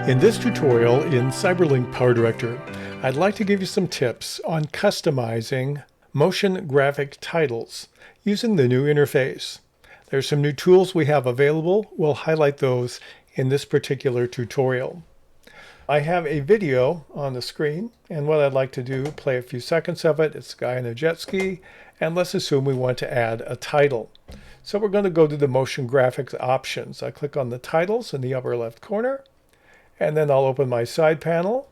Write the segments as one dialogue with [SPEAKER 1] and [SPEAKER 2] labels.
[SPEAKER 1] In this tutorial in Cyberlink PowerDirector, I'd like to give you some tips on customizing motion graphic titles using the new interface. There's some new tools we have available. We'll highlight those in this particular tutorial. I have a video on the screen, and what I'd like to do, play a few seconds of it. It's a guy in a jet ski, and let's assume we want to add a title. So we're going to go to the motion graphics options. I click on the titles in the upper left corner, and then I'll open my side panel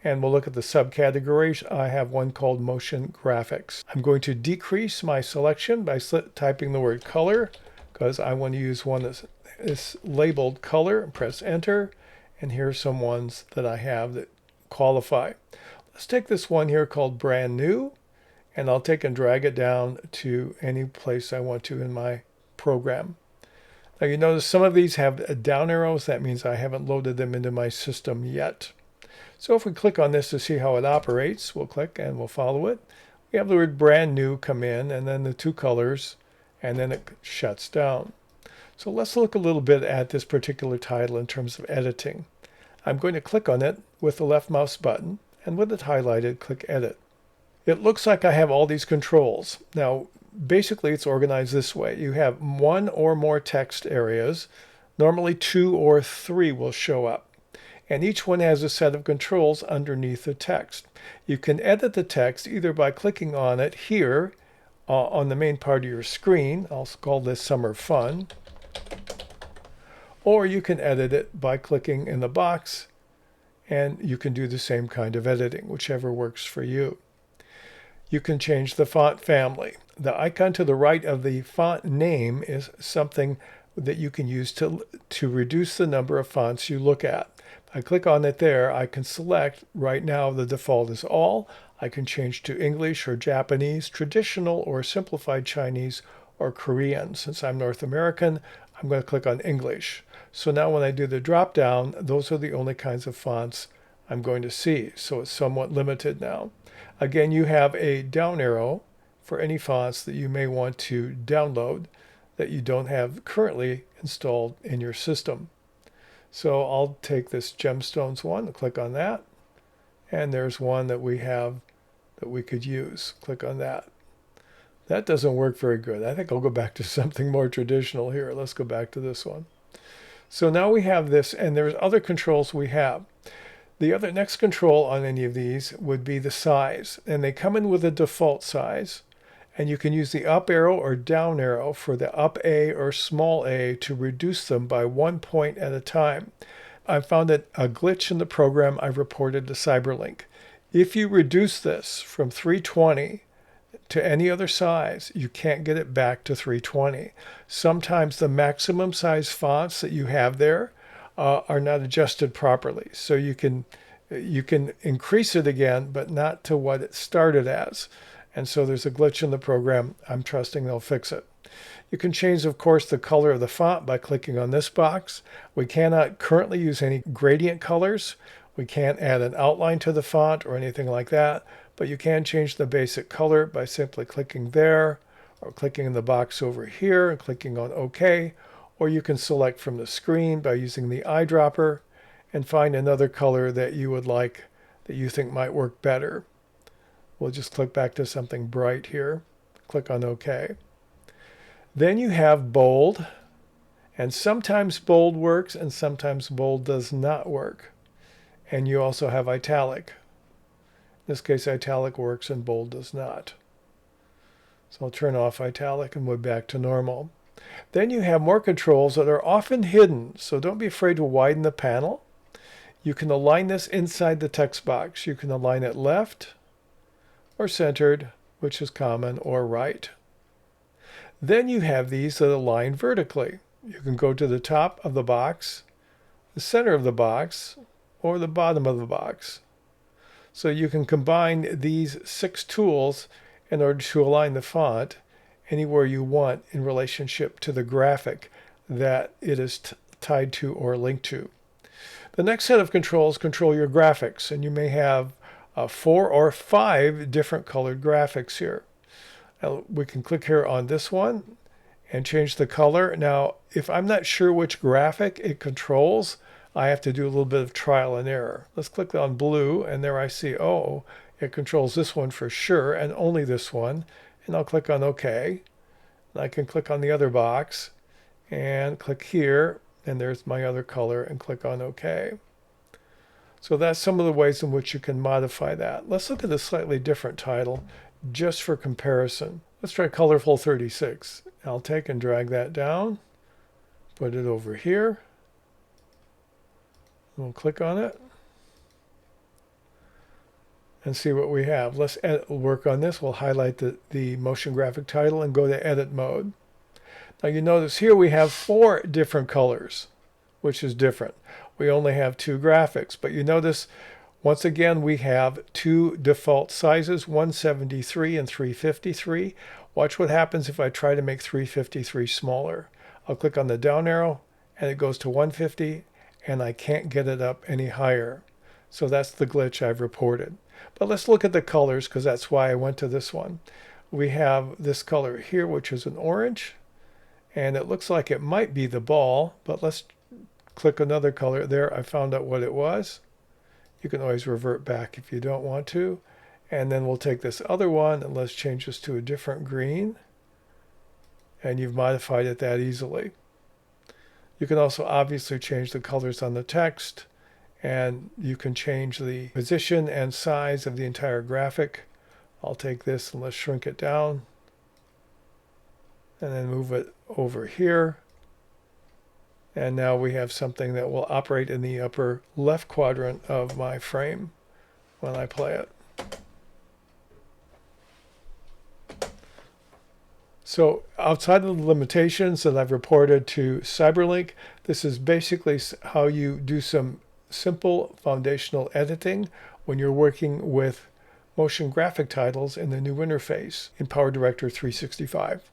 [SPEAKER 1] and we'll look at the subcategories. I have one called motion graphics. I'm going to decrease my selection by typing the word color because I want to use one that is labeled color and press enter. And here are some ones that I have that qualify. Let's take this one here called brand new, and I'll take and drag it down to any place I want to in my program. Now you notice some of these have down arrows. That means I haven't loaded them into my system yet. So if we click on this to see how it operates, we'll click and we'll follow it. We have the word brand new come in, and then the two colors, and then it shuts down. So let's look a little bit at this particular title in terms of editing. I'm going to click on it with the left mouse button, and with it highlighted, click Edit. It looks like I have all these controls. Now, basically it's organized this way. You have one or more text areas. Normally 2 or 3 will show up. And each one has a set of controls underneath the text. You can edit the text either by clicking on it here on the main part of your screen. I'll call this Summer Fun. Or you can edit it by clicking in the box, and you can do the same kind of editing, whichever works for you. You can change the font family. The icon to the right of the font name is something that you can use to reduce the number of fonts you look at. I click on it there. I can select, right now the default is all. I can change to English or Japanese, traditional or simplified Chinese or Korean. Since I'm North American, I'm going to click on English. So now when I do the drop down, those are the only kinds of fonts I'm going to see. So it's somewhat limited now. Again, you have a down arrow for any fonts that you may want to download that you don't have currently installed in your system. So I'll take this Gemstones one and click on that. And there's one that we have that we could use. Click on that. That doesn't work very good. I think I'll go back to something more traditional here. Let's go back to this one. So now we have this, and there's other controls we have. The other next control on any of these would be the size, and they come in with a default size, and you can use the up arrow or down arrow for the up A or small a to reduce them by 1 point at a time. I found a glitch in the program I've reported to Cyberlink. If you reduce this from 320 to any other size, you can't get it back to 320. Sometimes the maximum size fonts that you have there are not adjusted properly. So you can increase it again, but not to what it started as. And so there's a glitch in the program. I'm trusting they'll fix it. You can change, of course, the color of the font by clicking on this box. We cannot currently use any gradient colors. We can't add an outline to the font or anything like that, but you can change the basic color by simply clicking there or clicking in the box over here and clicking on OK. Or you can select from the screen by using the eyedropper and find another color that you would like, that you think might work better. We'll just click back to something bright here. Click on OK. Then you have bold, and sometimes bold works and sometimes bold does not work. And you also have italic. In this case, italic works and bold does not. So I'll turn off italic and move back to normal. Then you have more controls that are often hidden, so don't be afraid to widen the panel. You can align this inside the text box. You can align it left or centered, which is common, or right. Then you have these that align vertically. You can go to the top of the box, the center of the box, or the bottom of the box. So you can combine these 6 tools in order to align the font anywhere you want in relationship to the graphic that it is tied to or linked to. The next set of controls control your graphics, and you may have 4 or 5 different colored graphics here. Now, we can click here on this one and change the color. Now, if I'm not sure which graphic it controls, I have to do a little bit of trial and error. Let's click on blue, and there I see, oh, it controls this one for sure, and only this one. And I'll click on OK. And I can click on the other box, and click here, and there's my other color, and click on OK. So that's some of the ways in which you can modify that. Let's look at a slightly different title, just for comparison. Let's try Colorful 36. I'll take and drag that down, put it over here. We'll click on it and see what we have. Let's work on this. We'll highlight the motion graphic title and go to edit mode. Now you notice here we have 4 different colors, which is different. We only have 2 graphics, but you notice once again we have 2 default sizes, 173 and 353. Watch what happens if I try to make 353 smaller. I'll click on the down arrow and it goes to 150, and I can't get it up any higher. So that's the glitch I've reported. But let's look at the colors, because that's why I went to this one. We have this color here, which is an orange, and it looks like it might be the ball, but let's click another color. There, I found out what it was. You can always revert back if you don't want to. And then we'll take this other one and let's change this to a different green. And you've modified it that easily. You can also obviously change the colors on the text, and you can change the position and size of the entire graphic. I'll take this and let's shrink it down, and then move it over here. And now we have something that will operate in the upper left quadrant of my frame when I play it. So outside of the limitations that I've reported to Cyberlink, this is basically how you do some simple foundational editing when you're working with motion graphic titles in the new interface in PowerDirector 365.